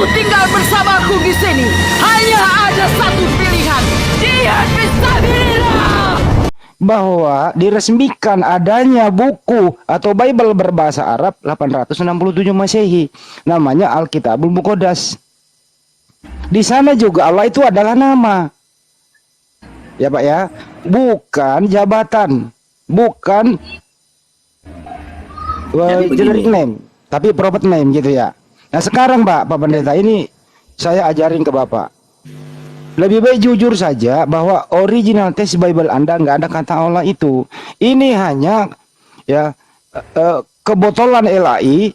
Kau tinggal bersamaku di sini. Hanya ada satu pilihan. Dia fisabilillah. Bahwa diresmikan adanya buku atau Bible berbahasa Arab 867 Masehi, namanya Alkitabul Muqaddas. Di sana juga Allah itu adalah nama. Ya Pak ya, bukan jabatan, bukan generic name, tapi prophet name gitu ya. Nah sekarang Pak Pendeta, ini saya ajarin ke Bapak. Lebih baik jujur saja bahwa original text Bible Anda nggak ada kata Allah itu. Ini hanya ya kebotolan LAI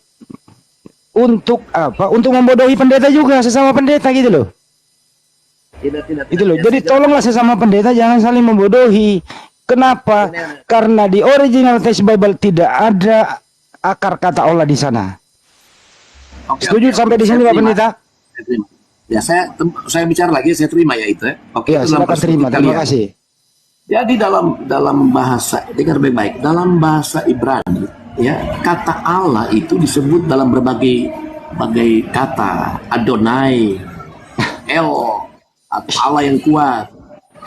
untuk apa? Untuk membodohi pendeta juga, sesama pendeta gitu loh. Tidak. Itu loh. Jadi tolonglah sesama pendeta jangan saling membodohi. Kenapa? Karena di original text Bible tidak ada akar kata Allah di sana. Setuju sampai di sini Pak Pendeta? Ya, saya bicara lagi, saya terima ya itu ya. Oke, Ya, silakan terima. Terima kasih. Jadi dalam bahasa, dengar baik-baik, dalam bahasa Ibrani, ya kata Allah itu disebut dalam berbagai kata. Adonai, El, Allah yang kuat,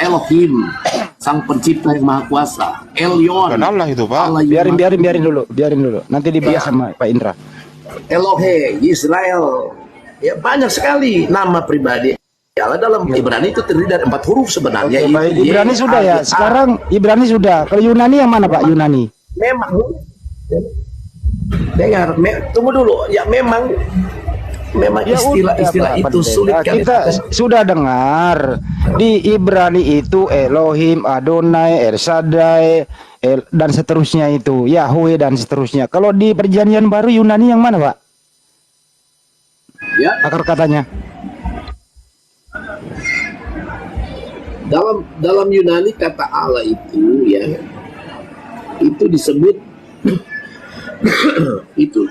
Elohim, Sang Pencipta yang Maha Kuasa, Elyon. Allah itu Pak. Allah Biarin dulu. Nanti dibahas sama Pak Indra. Elohe, Israel. Ya banyak sekali nama pribadi Allah dalam Ibrani itu terdiri dari 4 huruf sebenarnya. Oke, baik. Ibrani sudah ya. Sekarang Ibrani sudah. Kalau Yunani yang mana Pak? Yunani. Memang. Dengar, tunggu dulu. Ya memang Ya istilah-istilah itu sulit. Kita sudah dengar di Ibrani itu Elohim, Adonai, El Shaddai, dan seterusnya itu Yahweh dan seterusnya. Kalau di Perjanjian Baru Yunani yang mana Pak? Ya. Akar katanya. Dalam Yunani kata Allah itu ya itu disebut itu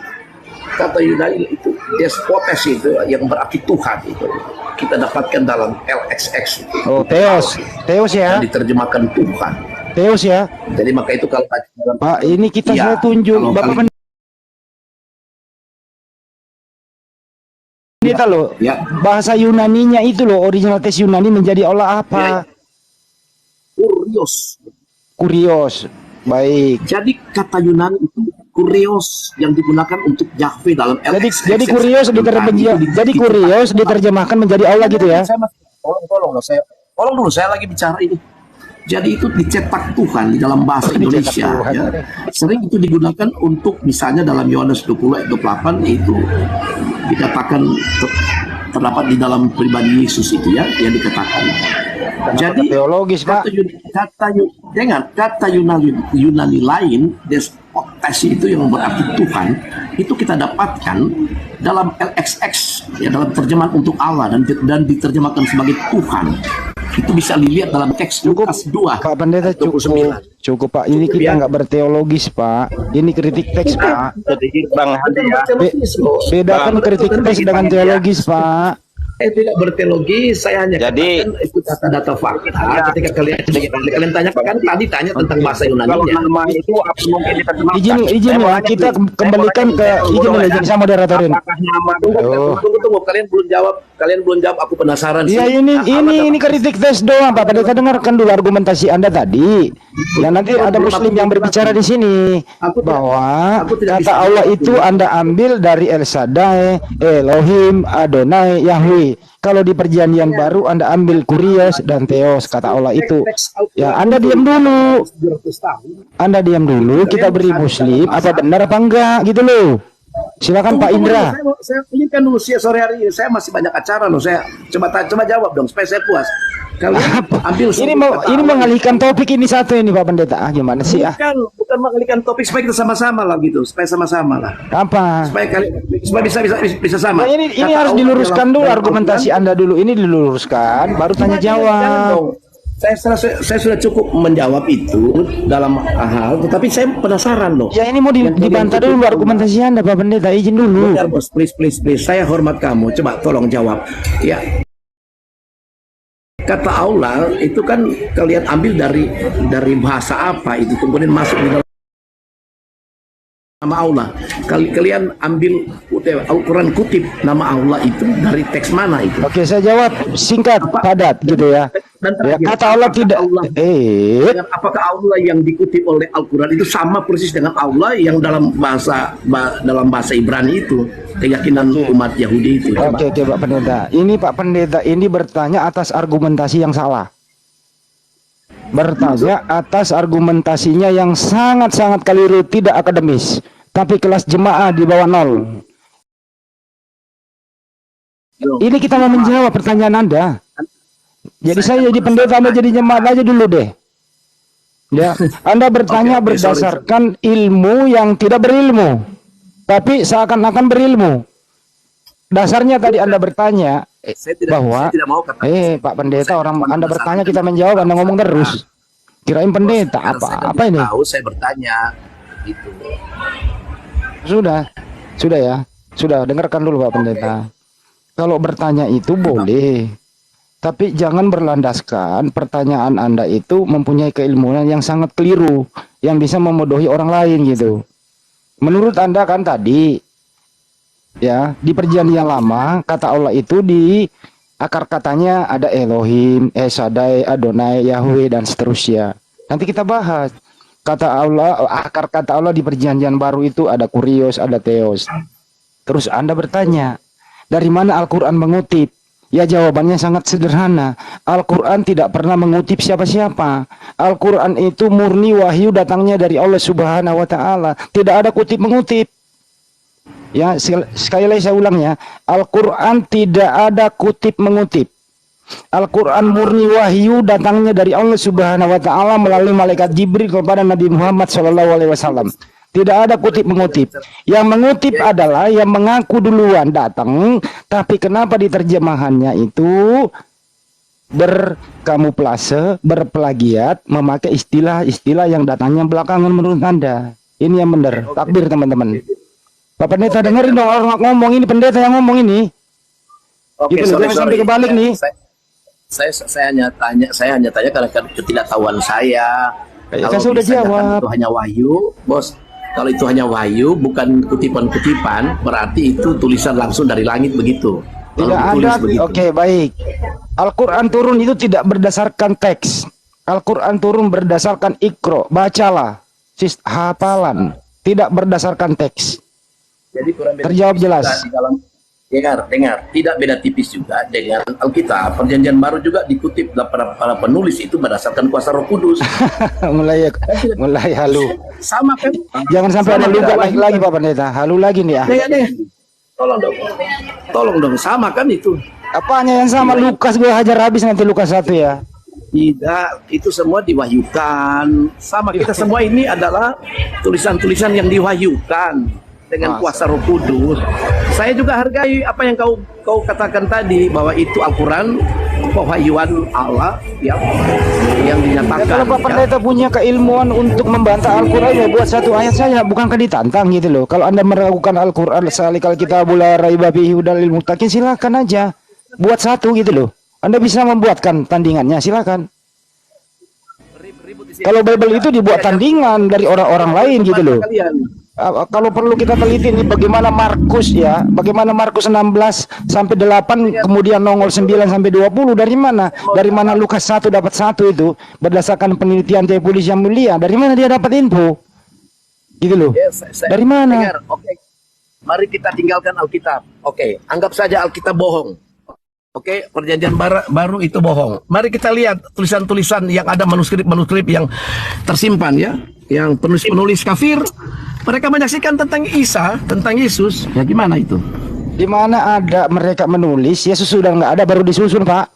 kata Yunani itu despotes itu yang berarti Tuhan itu kita dapatkan dalam LXX itu. Oh, Theos ya. Diterjemahkan Tuhan. Theos ya. Jadi maka itu kalau Pak, ini saya tunjuk Bapak Pendeta loh. Ya. Bahasa Yunaninya itu loh, original teks Yunani menjadi Allah apa? Kurios. Baik. Jadi kata Yunani itu kurios yang digunakan untuk Yahweh dalam LXX. Jadi kurios diterjemahkan menjadi Allah gitu ya. Tolong dulu saya lagi bicara ini. Jadi itu dicetak Tuhan di dalam bahasa Indonesia ya. Sering itu digunakan untuk misalnya dalam Yohanes 20 ayat 28 itu dikatakan terdapat di dalam pribadi Yesus itu ya yang dikatakan. Jadi teologis Pak. Kata Yunani lain despotes itu yang berarti Tuhan itu kita dapatkan dalam LXX ya dalam terjemahan untuk Allah dan diterjemahkan sebagai Tuhan. Itu bisa dilihat dalam teks Lukas 2 Pak Pendeta cukup Pak, ini kita nggak berteologis Pak, ini kritik teks Pak. Bedakan kritik teks dengan teologis Pak. Tidak berteologi, saya hanya katakan itu data-data fakta. Ketika kalian tanyakan tadi tanya tentang bahasa Yunani. Izin ya, kita kembalikan ke izin sama moderatorin. Tunggu, kalian belum jawab. Aku penasaran sih. Ya ini kritik tes doang Pak. Pendeta dengarkan dulu argumentasi Anda tadi. Ya nanti ada Muslim yang berbicara di sini bahwa kata Allah itu Anda ambil dari El Shaddai, Elohim, Adonai, Yahweh. Kalau di Perjanjian Baru Anda ambil Kurios dan Theos kata Allah itu. Ya Anda diam dulu. Kita beri Muslim apa benar apa enggak gitu loh. Silakan Pak Indra. Saya inginkan dulu sore hari ini saya masih banyak acara loh. Saya coba jawab dong supaya saya puas. Kalian ambil ini mengalihkan topik ini satu ini Pak Pendeta. Gimana sih bukan mengalihkan topik supaya kita sama-sama lah gitu. Supaya sama-sama lah. Apa? Supaya bisa sama. Nah, ini harus diluruskan dulu argumentasi Anda dulu. Ini diluruskan baru tanya jawab. Saya sudah cukup menjawab itu dalam hal, tetapi saya penasaran loh. Ya ini mau dibantah dulu argumentasi Anda Pak Pendeta, izin dulu. Bentar, bos, please. Saya hormat kamu. Coba tolong jawab. Ya. Kata Allah itu kan kalian ambil dari bahasa apa itu kemudian masuk di dalam nama Allah. Kalian ambil Al-Quran, kutip nama Allah itu dari teks mana itu? Oke, saya jawab singkat, padat gitu ya. Dan Ya, terakhir, kata Allah tidak. apakah Allah yang dikutip oleh Al-Quran itu sama persis dengan Allah yang dalam bahasa Ibrani itu, keyakinan umat Yahudi itu? Oke, Pak Pendeta. Ini Pak Pendeta ini bertanya atas argumentasi yang salah. Bertanya atas argumentasinya yang sangat-sangat keliru, tidak akademis, tapi kelas jemaah di bawah 0. Ini kita mau menjawab pertanyaan Anda. Jadi saya jadi pendeta, Anda jadi jemaat aja dulu deh. Ya, Anda bertanya berdasarkan ilmu yang tidak berilmu, tapi seakan-akan berilmu. Dasarnya tadi Anda bertanya bahwa saya tidak mau kata, Pak Pendeta, orang Anda bertanya kita menjawab, Anda ngomong terus. Kirain pendeta apa ini? Tahu saya bertanya itu. Sudah ya. Sudah, dengarkan dulu Pak Pendeta. Kalau bertanya itu boleh, tapi jangan berlandaskan pertanyaan Anda itu mempunyai keilmuan yang sangat keliru, yang bisa memodohi orang lain gitu. Menurut Anda kan tadi ya, di perjanjian lama kata Allah itu di akar katanya ada Elohim, Shaddai, Adonai, Yahweh dan seterusnya. Nanti kita bahas. Kata Allah, akar kata Allah di perjanjian baru itu ada Kurios, ada Theos. Terus Anda bertanya, dari mana Al-Quran mengutip? Ya, jawabannya sangat sederhana. Al-Quran tidak pernah mengutip siapa-siapa. Al-Quran itu murni wahyu datangnya dari Allah Subhanahu wa Ta'ala. Tidak ada kutip mengutip. Ya, sekali lagi saya ulang ya. Al-Quran tidak ada kutip mengutip. Al-Quran murni wahyu datangnya dari Allah Subhanahu wa Ta'ala melalui malaikat Jibril kepada Nabi Muhammad SAW. Tidak ada kutip mengutip. Yang mengutip adalah yang mengaku duluan datang, tapi kenapa diterjemahannya itu berkamuflase, berplagiat, memakai istilah-istilah yang datangnya belakangan menurut Anda. Ini yang benar. Takbir teman-teman. Pak Pendeta dengerin dong orang ngomong, ini pendeta yang ngomong ini. Oke, gitu, jangan sampai kebalik nih. Saya hanya tanya karena ketidaktahuan saya. Saya sudah jawab. Itu hanya wahyu, bos. Kalau itu hanya wahyu, bukan kutipan-kutipan, berarti itu tulisan langsung dari langit begitu. Tidak ada. Oke, baik. Al-Quran turun itu tidak berdasarkan teks. Al-Quran turun berdasarkan ikro, bacalah, hafalan, tidak berdasarkan teks. Jadi terjawab jelas. Di dalam, dengar, tidak beda tipis juga dengan Alkitab. Perjanjian Baru juga dikutip para penulis itu berdasarkan kuasa Roh Kudus. mulai halu. Sama kan? Jangan sampai ada luka lagi Pak Pendeta. Halu lagi nih ya. Tolong dong, sama kan itu? Apanya yang sama? Lukas gue hajar habis nanti Lukas 1 ya. Tidak, itu semua diwahyukan. Sama, kita semua ini adalah tulisan-tulisan yang diwahyukan dengan kuasa Roh Kudus. Saya juga hargai apa yang kau katakan tadi, bahwa itu Al-Quran pewahyuan Allah yang dinyatakan. Ya, kalau Pak Pendeta punya keilmuan untuk membantah Al-Quran, ya buat satu ayat saya, bukankah ditantang gitu loh. Kalau Anda meragukan Al-Quran, salikal kitabul la raiba fihi hudal lil muttaqin, silakan aja buat satu gitu loh. Anda bisa membuatkan tandingannya, silakan. Kalau Bible itu dibuat tandingan dari orang-orang lain gitu loh. Kalau perlu kita teliti nih bagaimana Markus ya, bagaimana Markus 16 sampai 8 kemudian nongol 9 sampai 20, dari mana? Dari mana Lukas 1 dapat 1 itu berdasarkan penelitian Theophilus yang mulia, dari mana dia dapat info? Gitu loh. Dari mana? Oke. Mari kita tinggalkan Alkitab. Oke, anggap saja Alkitab bohong. Oke, perjanjian baru itu bohong. Mari kita lihat tulisan-tulisan yang ada, manuskrip-manuskrip yang tersimpan ya, yang penulis-penulis kafir. Mereka menyaksikan tentang Isa, tentang Yesus. Ya gimana itu? Di mana ada mereka menulis, Yesus sudah nggak ada, baru disusun Pak.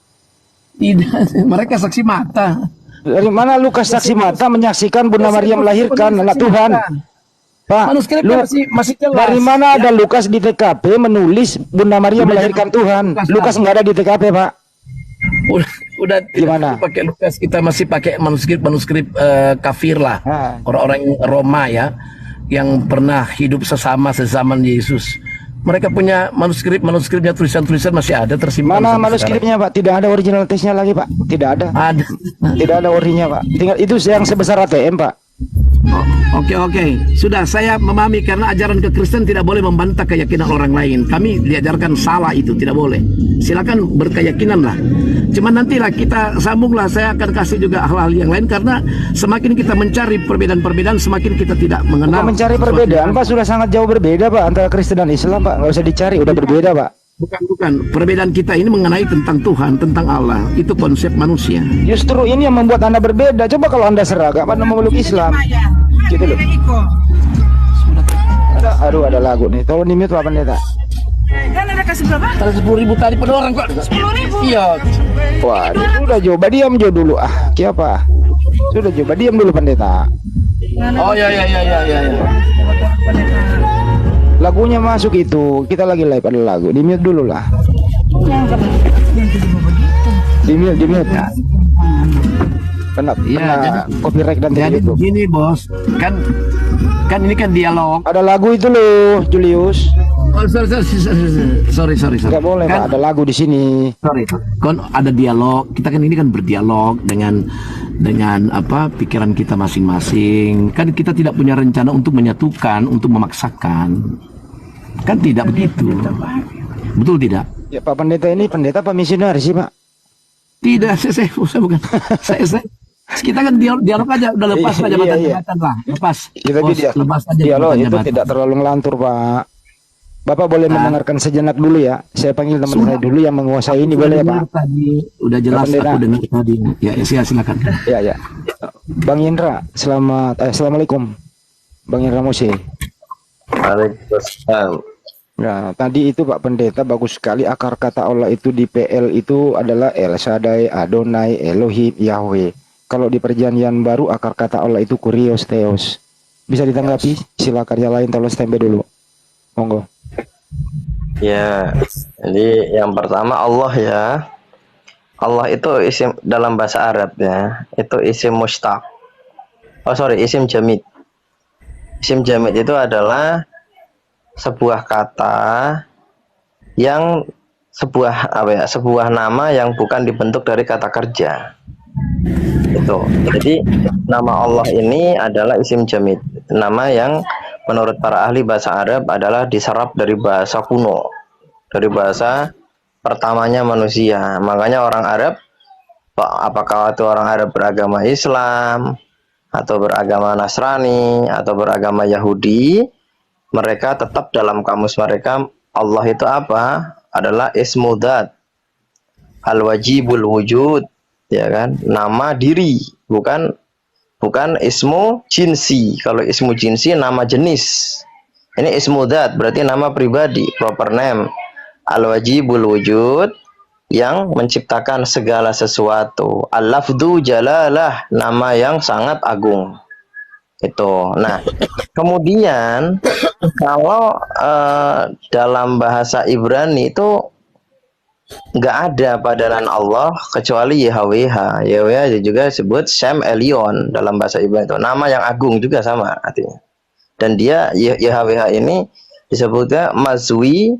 Tidak, mereka saksi mata. Dari mana Lukas saksi mata menyaksikan Bunda Maria melahirkan anak Tuhan? Pak, masih jelas. Dari mana ada Lukas di TKP menulis Bunda Maria melahirkan Tuhan? Lukas nggak ada di TKP Pak. Udah gimana? Pakai Lukas, kita masih pakai manuskrip kafir lah. Orang-orang Roma ya, yang pernah hidup sezaman Yesus. Mereka punya manuskripnya, tulisan-tulisan masih ada tersimpan. Mana manuskripnya Pak? Tidak ada original teksnya lagi Pak. Tidak ada. Ada. Tidak ada orinya Pak. Tinggal itu yang sebesar ATM Pak. Oke. Sudah, saya memahami karena ajaran kekristen tidak boleh membantah keyakinan orang lain. Kami diajarkan salah itu, tidak boleh. Silakan berkeyakinan lah. Cuman nantilah kita sambunglah, saya akan kasih juga hal-hal yang lain karena semakin kita mencari perbedaan-perbedaan, semakin kita tidak mengenal. Bukan mencari perbedaan, Pak, sudah sangat jauh berbeda, Pak, antara Kristen dan Islam, Pak. Nggak usah dicari, udah berbeda, Pak. Bukan. Perbedaan kita ini mengenai tentang Tuhan, tentang Allah. Itu konsep manusia. Justru ini yang membuat Anda berbeda. Coba kalau Anda seragam, Anda memeluk Islam. Gitu loh. Ada lagu nih. Tolong di mute Pak Pendeta. Dan ada kasih berapa? 10.000 tadi per orang kok. 10.000. Iya. Waduh, sudah coba diam jo dulu. Siapa? Sudah coba diam dulu Pendeta. Oh ya. Lagunya masuk itu. Kita lagi live ada lagu. Di mute dulu lah. Di mute. Kena copyright dan jadi itu. begini bos, kan ini kan dialog. Ada lagu itu loh, Julius. Oh, sorry. Nggak boleh kan, Pak, ada lagu di sini. Sorry, kan ada dialog. Kita kan ini kan berdialog dengan apa pikiran kita masing-masing. Kan kita tidak punya rencana untuk menyatukan, untuk memaksakan. Kan tidak begitu. Betul tidak? Ya Pak Pendeta ini pendeta apa misionaris sih Pak? Tidak, saya bukan. saya kita kan dialog aja, udah lepas aja jabatan lah, lepas. Lepas aja dialog itu jabatan. tidak terlalu ngelantur Pak. Bapak boleh mendengarkan sejenak dulu ya. Saya panggil teman saya dulu yang menguasai ini boleh ya Pak? Tadi udah jelas aku dengar tadi. Ya, silakan. Ya. Bang Indra, assalamualaikum. Bang Indra Mose. Waalaikumsalam. Nah, tadi itu Pak Pendeta bagus sekali akar kata Allah itu di PL itu adalah El Shaddai, Adonai, Elohim, Yahweh. Kalau di perjanjian baru akar kata Allah itu Kurios Theos. Bisa ditanggapi? Silakan yang lain tolong standby dulu. Monggo. Ya, jadi yang pertama Allah ya. Allah itu isim dalam bahasa Arab ya. Itu isim mustaq. Isim jamid. Isim jamid itu adalah sebuah kata yang sebuah nama yang bukan dibentuk dari kata kerja. Itu. Jadi nama Allah ini adalah isim jamid. Nama yang menurut para ahli bahasa Arab adalah diserap dari bahasa kuno, dari bahasa pertamanya manusia. Makanya orang Arab, apakah itu orang Arab beragama Islam atau beragama Nasrani atau beragama Yahudi, mereka tetap dalam kamus mereka Allah itu apa? Adalah ismu dzat, al-wajibul wujud, ya kan? Nama diri, bukan ismu jinsi. Kalau ismu jinsi nama jenis. Ini ismu dzat, berarti nama pribadi, proper name. Al-wajibul wujud, yang menciptakan segala sesuatu. Al-lafdu jalalah, nama yang sangat agung. Itu. Nah, kemudian kalau dalam bahasa Ibrani itu nggak ada padanan Allah kecuali YHWH. YHWH juga disebut Shem Elion dalam bahasa Ibrani itu. Nama yang agung juga sama artinya. Dan dia YHWH ini disebutnya Mazwi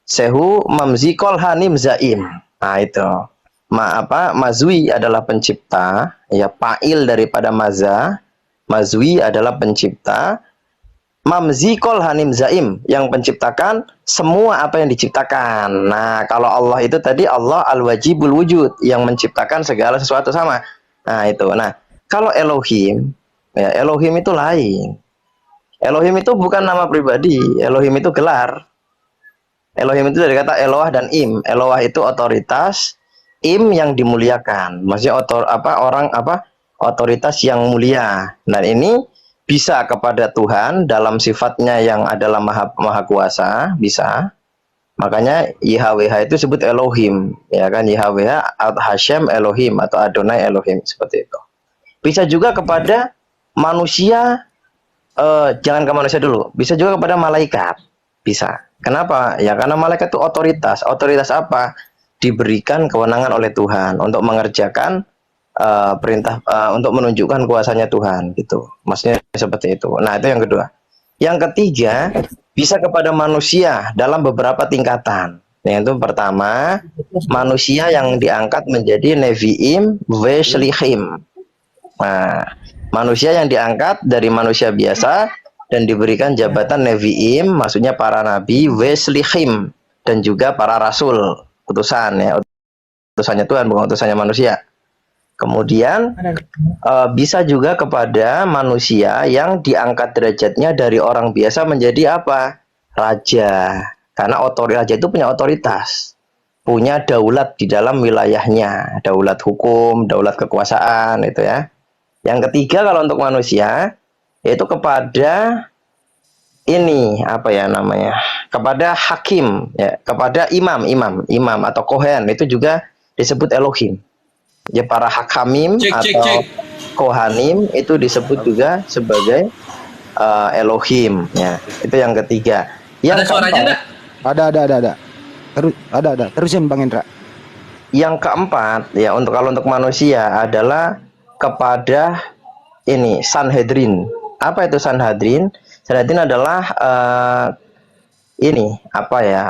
Sehu Mamzi Kolhanim Zaim. Nah itu. Mazwi adalah pencipta, ya fa'il daripada maza. Mazwi adalah pencipta, Mamzi Kolhanim Zaim yang penciptakan semua apa yang diciptakan. Nah kalau Allah itu tadi Allah al-wajibul wujud yang menciptakan segala sesuatu sama. Nah itu. Nah kalau Elohim, ya Elohim itu lain. Elohim itu bukan nama pribadi. Elohim itu gelar. Elohim itu dari kata Eloah dan Im. Eloah itu otoritas, Im yang dimuliakan. Maksudnya otoritas yang mulia. Dan ini bisa kepada Tuhan dalam sifatnya yang adalah maha kuasa, bisa. Makanya YHWH itu disebut Elohim, ya kan? YHWH Hashem Elohim atau Adonai Elohim, seperti itu. Bisa juga kepada manusia, jangan ke manusia dulu. Bisa juga kepada malaikat, bisa. Kenapa? Ya karena malaikat itu otoritas. Otoritas apa? Diberikan kewenangan oleh Tuhan untuk mengerjakan perintah, untuk menunjukkan kuasanya Tuhan gitu. Maksudnya seperti itu. Nah, itu yang kedua. Yang ketiga, bisa kepada manusia dalam beberapa tingkatan. Yang itu pertama, manusia yang diangkat menjadi neviim veslihim. Nah, Manusia yang diangkat dari manusia biasa dan diberikan jabatan Nevi'im, maksudnya para nabi, Weslihim, dan juga para rasul, utusan ya, utusannya Tuhan, bukan utusannya manusia. Kemudian bisa juga kepada manusia yang diangkat derajatnya dari orang biasa menjadi apa? Raja. Karena raja itu punya otoritas, punya daulat di dalam wilayahnya, daulat hukum, daulat kekuasaan itu ya. Yang ketiga kalau untuk manusia yaitu kepada ini apa ya namanya? Kepada hakim ya, kepada imam atau kohen itu juga disebut Elohim. Ya para hakamim atau kohanim itu disebut juga sebagai Elohim ya. Itu yang ketiga. Yang Ada suaranya enggak? Ada. Ada. Terusin Bang Indra. Yang keempat ya kalau untuk manusia adalah kepada ini Sanhedrin. Apa itu Sanhedrin? Sanhedrin adalah ini apa ya?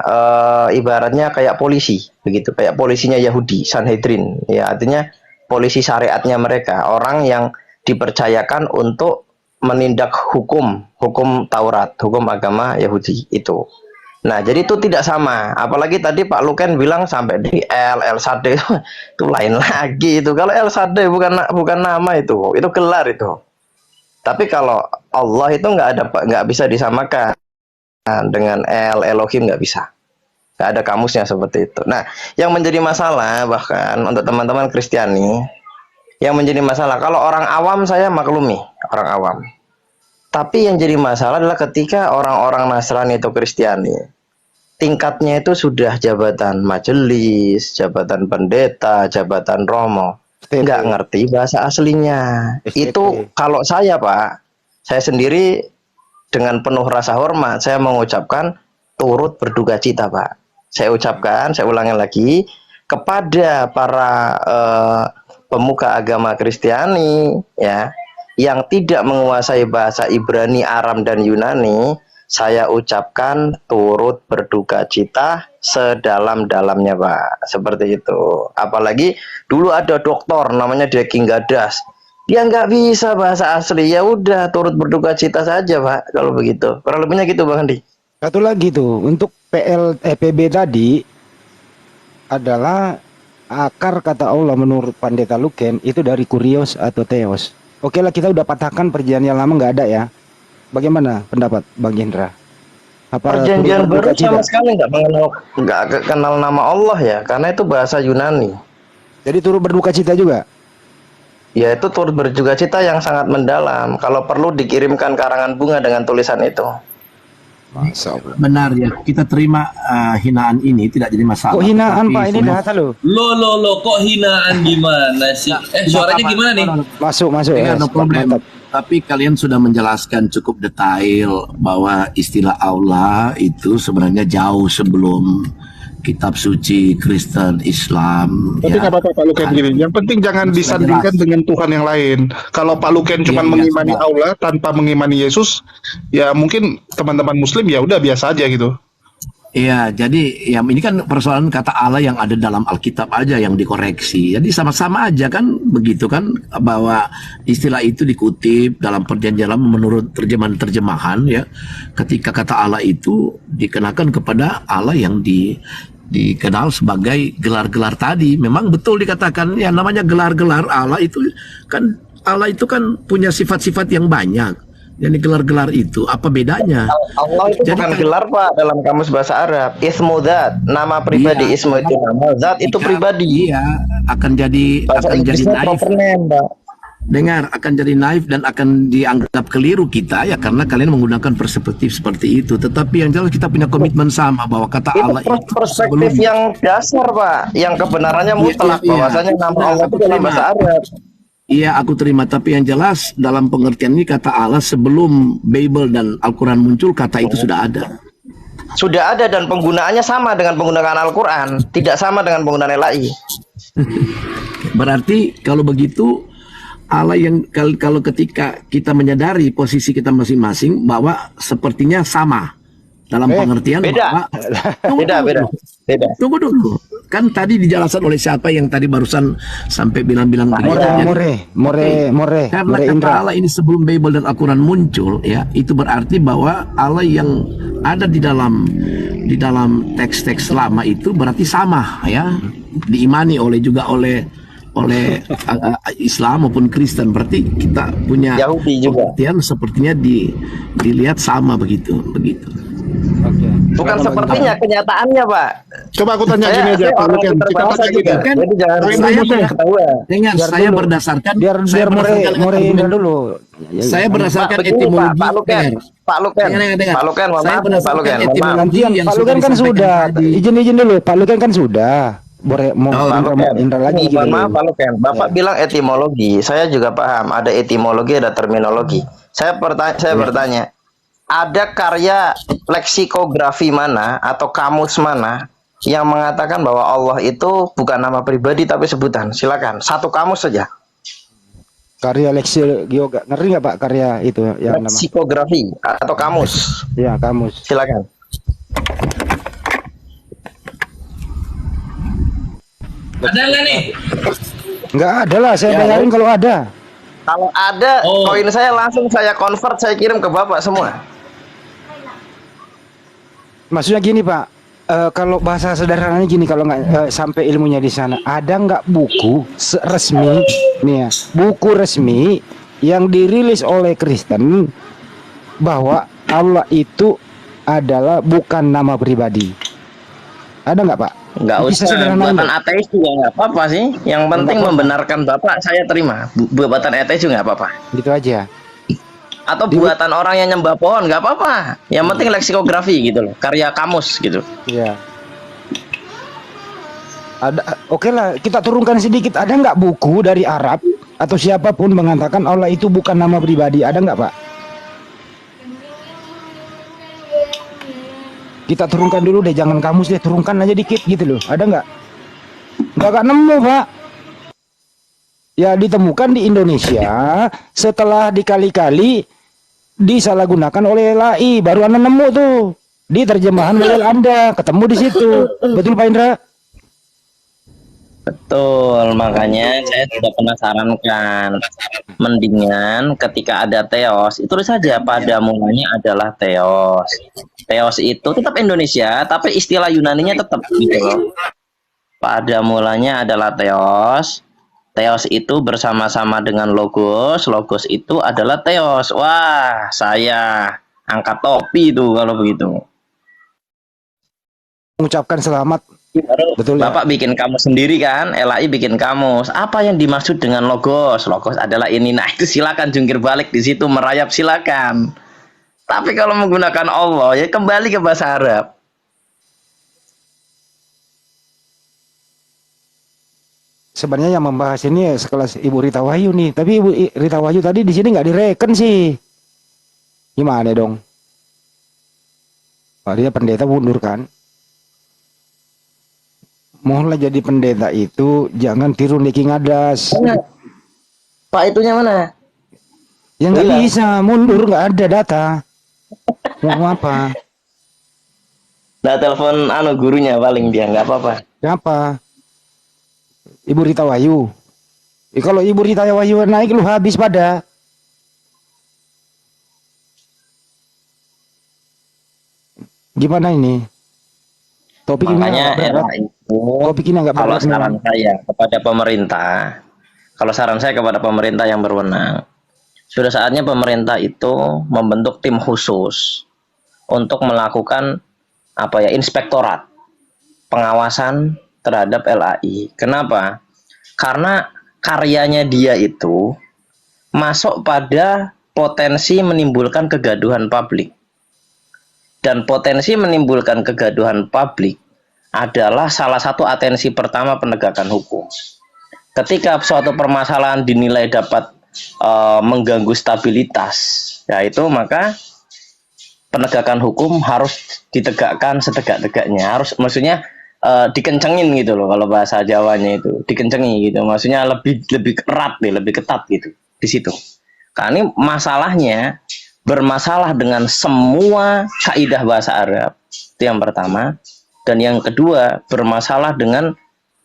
Ibaratnya kayak polisi begitu, kayak polisinya Yahudi, Sanhedrin. Ya artinya polisi syariatnya mereka, orang yang dipercayakan untuk menindak hukum Taurat, hukum agama Yahudi itu. Nah, jadi itu tidak sama. Apalagi tadi Pak Luken bilang sampai di El Shaddai itu lain lagi itu. Kalau El Shaddai bukan nama itu gelar itu. Tapi kalau Allah itu nggak bisa disamakan dengan Elohim, nggak bisa. Nggak ada kamusnya seperti itu. Nah, yang menjadi masalah bahkan untuk teman-teman Kristiani, yang menjadi masalah kalau orang awam saya maklumi, orang awam. Tapi yang jadi masalah adalah ketika orang-orang Nasrani atau Kristiani tingkatnya itu sudah jabatan majelis, jabatan pendeta, jabatan romo, nggak ngerti bahasa aslinya. Itu kalau saya Pak, saya sendiri dengan penuh rasa hormat saya mengucapkan turut berduka cita Pak. Saya ucapkan, saya ulangi lagi kepada para pemuka agama Kristiani ya yang tidak menguasai bahasa Ibrani, Aram dan Yunani, saya ucapkan turut berduka cita sedalam-dalamnya Pak. Seperti itu. Apalagi dulu ada dokter namanya Deking Gadas. Dia nggak bisa bahasa asli. Ya udah turut berduka cita saja Pak. Kalau begitu. Kurang lebihnya gitu Bang Andi. Satu lagi tuh untuk PB tadi adalah akar kata Allah menurut Pendeta Luken itu dari kurios atau theos. Oke lah kita udah patahkan perjanjian lama nggak ada ya. Bagaimana pendapat Bang Hendra? Apa perjanjian baru sama sekali nggak kenal nama Allah ya, karena itu bahasa Yunani. Jadi turut berduka cita juga? Ya itu turut berduka cita yang sangat mendalam. Kalau perlu dikirimkan karangan bunga dengan tulisan itu. Benar ya, kita terima hinaan ini tidak jadi masalah. Kok hinaan Tapi Pak? Ini data lo. Lo kok hinaan gimana sih? Suaranya gimana nih? Masuk ya. No problem. Mantap. Tapi kalian sudah menjelaskan cukup detail bahwa istilah Allah itu sebenarnya jauh sebelum kitab suci Kristen Islam. Tapi nggak apa-apa Pak Luken gini. Yang penting jangan disandingkan dengan Tuhan yang lain. Kalau Pak Luken cuma mengimani Allah tanpa mengimani Yesus, ya mungkin teman-teman Muslim ya udah biasa aja gitu. Iya, jadi ya ini kan persoalan kata Allah yang ada dalam Alkitab aja yang dikoreksi. Jadi sama-sama aja kan begitu kan bahwa istilah itu dikutip dalam perjanjian lama menurut terjemahan ya. Ketika kata Allah itu dikenakan kepada Allah yang dikenal sebagai gelar-gelar tadi. Memang betul dikatakan ya namanya gelar-gelar Allah itu kan punya sifat-sifat yang banyak. Jadi gelar-gelar itu apa bedanya? Allah itu Jadi bukan gelar Pak dalam kamus bahasa Arab. Ismu zat, nama pribadi. Iya. Ismu itu nama, zat itu pribadi. Iya, akan jadi naif. Mbak. Dengar, akan jadi naif dan akan dianggap keliru kita ya karena kalian menggunakan perspektif seperti itu. Tetapi yang jelas kita punya komitmen sama bahwa kata Allah itu perspektif yang dasar Pak, yang kebenarannya mutlak. Iya. Bahwasanya nama Allah itu dalam bahasa Arab. Iya, aku terima. Tapi yang jelas dalam pengertian ini kata Allah sebelum Bible dan Al-Quran muncul, kata itu sudah ada. Sudah ada dan penggunaannya sama dengan penggunaan Al-Quran, tidak sama dengan penggunaan LAI. Berarti kalau begitu Allah yang kalau ketika kita menyadari posisi kita masing-masing bahwa sepertinya sama dalam pengertian beda. bahwa Beda. Tunggu dulu. kan tadi dijelaskan oleh siapa yang tadi barusan sampai bilang-bilang More karena kata Indra. Allah ini sebelum Bible dan Al-Quran muncul, ya, itu berarti bahwa Allah yang ada di dalam teks-teks lama itu berarti sama, ya, diimani oleh Islam maupun Kristen. Berarti kita punya Yahudi juga. pengertian sepertinya dilihat sama begitu. Oke. Bukan sepertinya, kenyataannya, Pak. Coba aku tanya gini aja, Pak orang Luken. Kita terbahasa tanya juga. gini. Kan Jadi jangan saya ketahuan. Dengar, Biar saya dulu. berdasarkan Biar More Indra dulu. saya berdasarkan Begini, etimologi. Pak Luken. dengar. Pak Luken. Dengar. Pak Luken, mohon Saya maaf, Pak berdasarkan Luken. Mohon maaf. etimologi Gantian, yang Pak sudah Luken kan disampaikan sudah. tadi. Izin dulu, Pak Luken kan sudah. Mau Oh, Pak Luken. Indra lagi gitu. Mohon maaf, Pak Luken. Bapak bilang etimologi. Saya juga paham. Ada etimologi, ada terminologi. Saya bertanya. Ada karya leksikografi mana atau kamus mana yang mengatakan bahwa Allah itu bukan nama pribadi tapi sebutan? Silakan. Satu kamus saja. Karya Lexi Gioga. Ngeri nggak Pak karya itu yang nama? Leksikografi atau kamus. Ya, kamus. Silakan. Ada nggak nih? Nggak ada lah, saya Ya, bayarin kalau ada. Kalau ada Oh. koin saya langsung saya convert, saya kirim ke Bapak semua. Maksudnya gini Pak, kalau bahasa sederhananya gini, kalau nggak sampai ilmunya di sana, ada nggak buku resmi, nih ya, buku resmi yang dirilis oleh Kristen bahwa Allah itu adalah bukan nama pribadi? Ada nggak Pak? Nggak Bisa usah, sederhana buatan ini. ateis juga nggak apa-apa sih. Yang penting apa-apa. membenarkan Bapak, saya terima. Buatan ateis juga nggak apa-apa. Gitu aja. Atau buatan orang yang nyembah pohon, nggak apa-apa. Yang penting leksikografi gitu loh, karya kamus gitu. Iya. Ada, oke lah, kita turunkan sedikit. Ada nggak buku dari Arab atau siapapun mengatakan Allah itu bukan nama pribadi? Ada nggak Pak? Kita turunkan dulu deh, jangan kamus deh, turunkan aja dikit gitu loh. Ada nggak? Nggak nemu Pak. Ya ditemukan di Indonesia setelah dikali-kali disalahgunakan oleh LAI, baru Anda nemu tuh di terjemahan oleh Anda, ketemu di situ. Betul Pak Indra? Betul, makanya saya tidak penasaran kan. Mendingan ketika ada teos, itu saja pada mulanya adalah teos. Teos itu tetap Indonesia, tapi istilah Yunaninya tetap gitu loh. Pada mulanya adalah teos. Teos itu bersama-sama dengan logos. Logos itu adalah teos. Wah, saya angkat topi itu kalau begitu. Mengucapkan selamat. Baru Betul ya? Bapak bikin kamus sendiri kan, LAI bikin kamus. Apa yang dimaksud dengan logos? Logos adalah ini. Nah itu silakan jungkir balik di situ, merayap silakan. Tapi kalau menggunakan Allah ya kembali ke bahasa Arab. Sebenarnya yang membahas ini sekelas Ibu Rita Wahyu nih, tapi Ibu Rita Wahyu tadi di sini nggak direken sih. Gimana dong? Pak dia pendeta mundur kan? Mohonlah jadi pendeta itu jangan tiru Niki Ngadas. Mana? Pak itunya mana? Ya nggak Hilang. bisa, mundur nggak ada data. Mau apa? Nah telepon gurunya paling dia nggak apa-apa. Siapa? Ibu Rita Wahyu. Kalau Ibu Rita Wahyu naik lu habis pada. Gimana ini? Topik Makanya ini era agak berat. itu Topik ini agak kalau berat nih. saran saya kepada pemerintah, kalau saran saya kepada pemerintah yang berwenang, sudah saatnya pemerintah itu membentuk tim khusus untuk melakukan inspektorat pengawasan terhadap LAI. Kenapa? Karena karyanya dia itu masuk pada potensi menimbulkan kegaduhan publik. Dan potensi menimbulkan kegaduhan publik adalah salah satu atensi pertama penegakan hukum. Ketika suatu permasalahan dinilai dapat mengganggu stabilitas, yaitu maka penegakan hukum harus ditegakkan setegak-tegaknya. Harus maksudnya dikencengin gitu loh, kalau bahasa Jawanya itu dikencengi gitu. Maksudnya lebih erat nih, lebih ketat gitu di situ. Karena ini masalahnya bermasalah dengan semua kaidah bahasa Arab. Itu yang pertama. Dan yang kedua, bermasalah dengan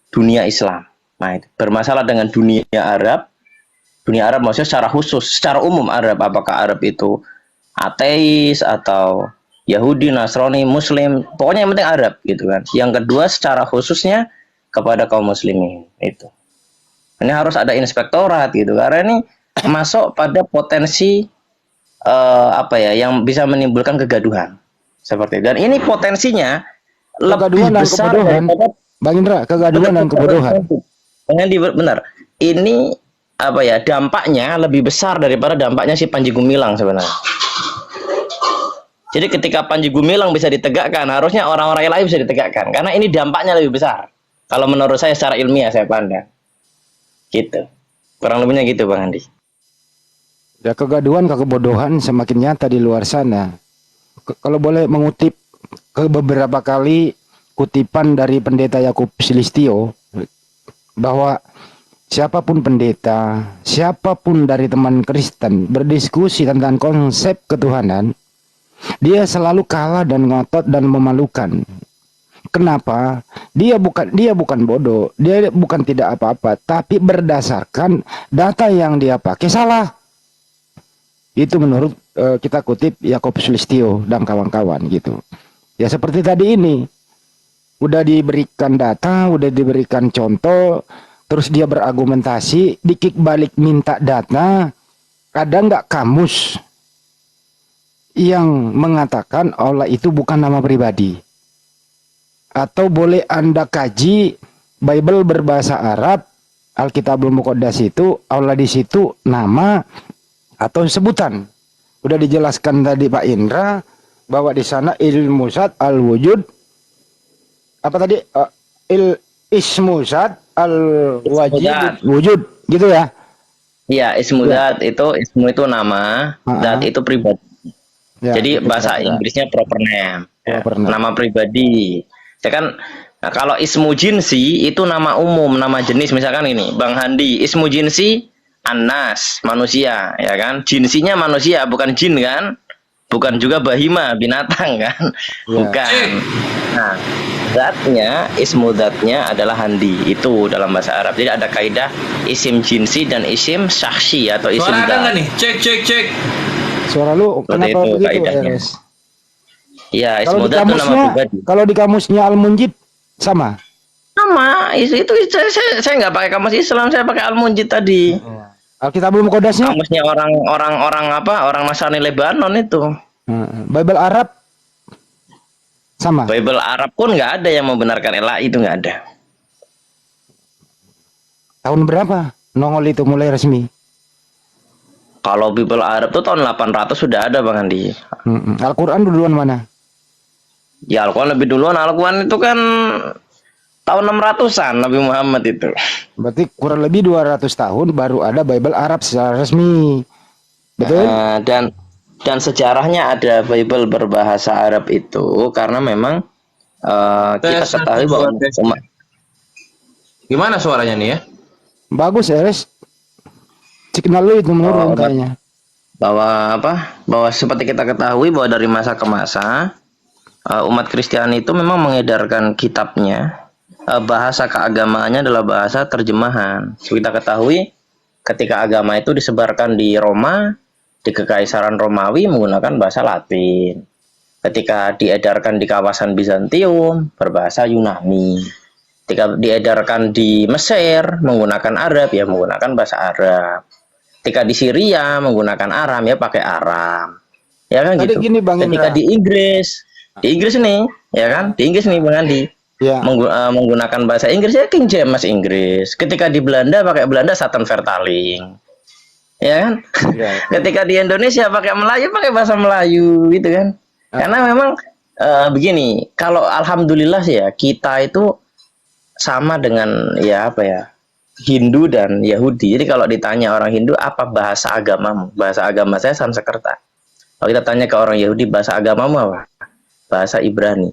dunia Islam. Nah, itu bermasalah dengan dunia Arab. Dunia Arab maksudnya secara khusus, secara umum Arab, apakah Arab itu ateis atau Yahudi, Nasrani, Muslim, pokoknya yang penting Arab gitu kan. Yang kedua secara khususnya kepada kaum muslimin itu. Ini harus ada inspektorat gitu karena ini masuk pada potensi yang bisa menimbulkan kegaduhan seperti itu. Dan ini potensinya Kegaduhan lebih dan besar kebodohan. daripada Bang Indra, kegaduhan dan kebodohan. benar. Ini dampaknya lebih besar daripada dampaknya si Panji Gumilang sebenarnya. Jadi ketika Panji Gumilang bisa ditegakkan, harusnya orang-orang yang lain bisa ditegakkan karena ini dampaknya lebih besar. Kalau menurut saya secara ilmiah saya pandang. Gitu. Kurang lebihnya gitu Bang Andi. Ya, kegaduhan, kebodohan semakin nyata di luar sana. Kalau boleh mengutip beberapa kali kutipan dari pendeta Yakub Silistio bahwa siapapun pendeta, siapapun dari teman Kristen berdiskusi tentang konsep ketuhanan, dia selalu kalah dan ngotot dan memalukan. Kenapa? Dia bukan bodoh, dia bukan tidak apa-apa, tapi berdasarkan data yang dia pakai salah. Itu menurut kita kutip Yakub Sulistyo dan kawan-kawan gitu. Ya seperti tadi ini. Udah diberikan data, udah diberikan contoh, terus dia berargumentasi, dikik balik minta data. Ada nggak kamus yang mengatakan Allah itu bukan nama pribadi? Atau boleh Anda kaji Bible berbahasa Arab, Alkitabul Muqaddas itu Allah di situ nama atau sebutan. Udah dijelaskan tadi Pak Indra bahwa di sana ilmu zat al wujud apa tadi ismu zat al wajib wujud gitu ya. Iya, ismu zat ismu itu nama, zat itu pribadi. Ya, jadi bahasa Inggrisnya proper name. Nama pribadi. Ya kan kalau ismu jinsi itu nama umum, nama jenis misalkan ini Bang Handi, ismu jinsi Anas, manusia, ya kan? Jinsinya manusia, bukan jin kan? Bukan juga bahima, binatang kan? Ya. Bukan. Nah, ismu zatnya adalah Handi. Itu dalam bahasa Arab. Jadi ada kaidah isim jinsi dan isim syakhsi atau isim zat. Suara ada nih? Cek. Suara lu kenapa itu begitu, kaidahnya. Ya, kalau ismu di zat itu nama kamusnya, pribadi. kalau di kamusnya Al-Munjid sama. Sama, itu saya nggak pakai kamus Islam, saya pakai Al-Munjid tadi. Alkitabul Muqaddasnya? Kamusnya orang Nasrani Lebanon itu. Bible Arab sama. Bible Arab pun nggak ada yang membenarkan Ela, itu nggak ada. Tahun berapa nongol itu mulai resmi? Kalau Bible Arab tuh tahun 800 sudah ada Bang Andi. Al-Quran duluan mana? Ya Al-Quran lebih duluan. Al-Quran itu kan tahun 600-an Nabi Muhammad itu. Berarti kurang lebih 200 tahun baru ada Bible Arab secara resmi. Betul? Dan sejarahnya ada Bible berbahasa Arab itu karena memang kita ketahui bahwa Gimana suaranya nih ya? Bagus, Eres. Signal lu itu menurun kayaknya. Bahwa seperti kita ketahui bahwa dari masa ke masa umat Kristiani itu memang mengedarkan kitabnya. Bahasa keagamaannya adalah bahasa terjemahan. Seperti kita ketahui ketika agama itu disebarkan di Roma, di Kekaisaran Romawi menggunakan bahasa Latin. Ketika diedarkan di kawasan Bizantium berbahasa Yunani. Ketika diedarkan di Mesir menggunakan Arab ya menggunakan bahasa Arab. Ketika di Syria menggunakan Aram ya pakai Aram. Ya kan Tadi gitu. gini, Bang Ketika Indra. di Inggris nih, ya kan? Di Inggris nih Bang Andi. Ya. Menggunakan bahasa Inggris ya King James Inggris. Ketika di Belanda pakai Belanda Satan Vertaling. Ya kan? Ya. Ketika di Indonesia pakai Melayu pakai bahasa Melayu gitu kan. Karena memang begini, kalau alhamdulillah sih ya kita itu sama dengan Hindu dan Yahudi. Jadi kalau ditanya orang Hindu apa bahasa agamamu? Bahasa agama saya Sanskerta. Kalau kita tanya ke orang Yahudi bahasa agamamu apa? Bahasa Ibrani.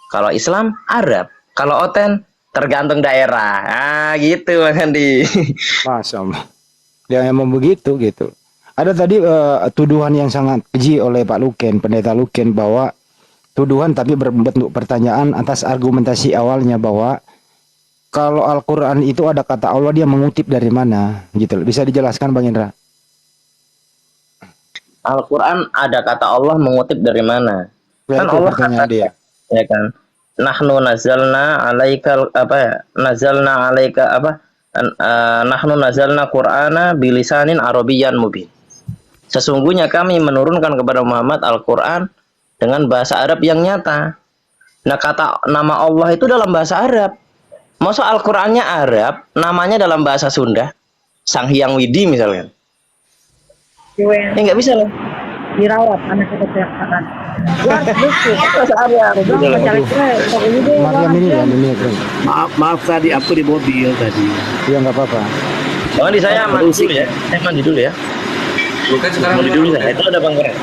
Kalau Islam Arab. Kalau Oten tergantung daerah. Gitu Bang Andi. Masya Allah. Ya emang begitu gitu. Ada tadi tuduhan yang sangat keji oleh Pak Luken, Pendeta Luken, bahwa tuduhan tapi berbentuk pertanyaan atas argumentasi awalnya bahwa kalau Al-Quran itu ada kata Allah, dia mengutip dari mana gitu loh. Bisa dijelaskan Bang Indra? Al-Quran ada kata Allah mengutip dari mana? Ya, Kan itu Allah pertanyaan kata, dia. ya kan? Nahnu nazalna alaika apa ya? Nazalna alaika apa? Nahnu nazalna Qur'ana bilisanin Arabiyyan mubin. Sesungguhnya kami menurunkan kepada Muhammad Al-Quran dengan bahasa Arab yang nyata. Nah, kata nama Allah itu dalam bahasa Arab. Masa Al-Qurannya Arab, namanya dalam bahasa Sunda, Sang Hyang Widi misalnya. Nggak bisa loh. Dirawat anak kecelakaan. Bahasa Arab. Mariam ini ya, ini keren. Maaf tadi aku di mobil tadi. Ya nggak apa-apa. Bang Andi, saya mandi dulu ya. Saya mandi dulu ya. Lu kan sekarang Mandi dulu saya. Itu ada Bang Keren.